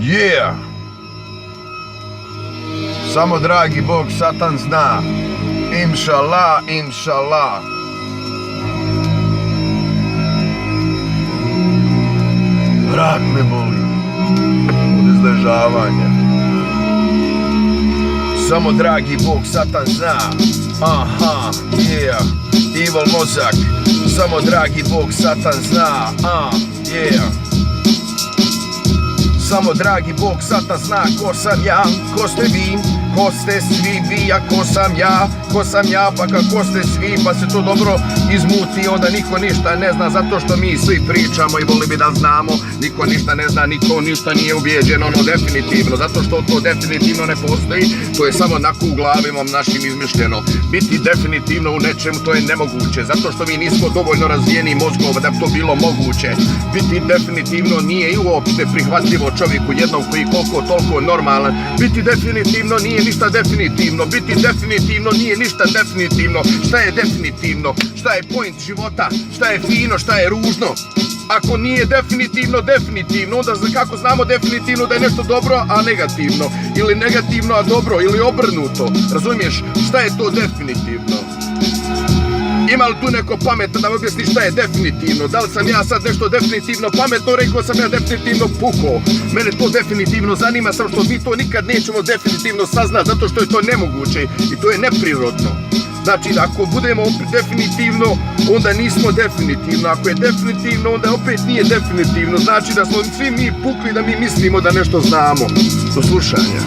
Yeah! Samo dragi Bog Satan zna. Inšallah, inšallah. Vrat me boli od izležavanja. Samo dragi Bog Satan zna. Aha, yeah. Evil mozak. Samo dragi Bog Satan zna. Yeah. Samo dragi Bog Satan zna ko sam ja, ko ste vi, ko ste svi vi, a ko sam ja, pa kako ste svi, pa se to dobro izmuti, onda niko ništa ne zna, zato što mi svi pričamo i voli bi da znamo, niko ništa ne zna, niko ništa nije ubijeđen, ono definitivno, zato što to definitivno ne postoji, to je samo onako u glavima našim izmišljeno. Biti definitivno u nečemu to je nemoguće, zato što mi nismo dovoljno razvijeni mozgova da bi to bilo moguće. Biti definitivno nije i uopšte prihvatljivo čovjeku jednom koji koliko toliko normalan. Biti definitivno nije ništa definitivno. Biti definitivno nije ništa definitivno. Šta je definitivno? Šta je point života? Šta je fino? Šta je ružno? Ako nije definitivno, definitivno, onda kako znamo definitivno da je nešto dobro, a negativno? Ili negativno, a dobro? Ili obrnuto? Razumiješ? Šta je to definitivno? Ima li tu neko pametno da mi objasni šta je definitivno? Da li sam ja sad nešto definitivno pametno, rekao sam ja definitivno puko. Mene to definitivno zanima, samo što mi to nikad nećemo definitivno saznati, zato što je to nemoguće i to je neprirodno. Znači, ako budemo definitivno, onda nismo definitivno. Ako je definitivno, onda opet nije definitivno. Znači da smo svi mi pukli da mi mislimo da nešto znamo. Do slušanja.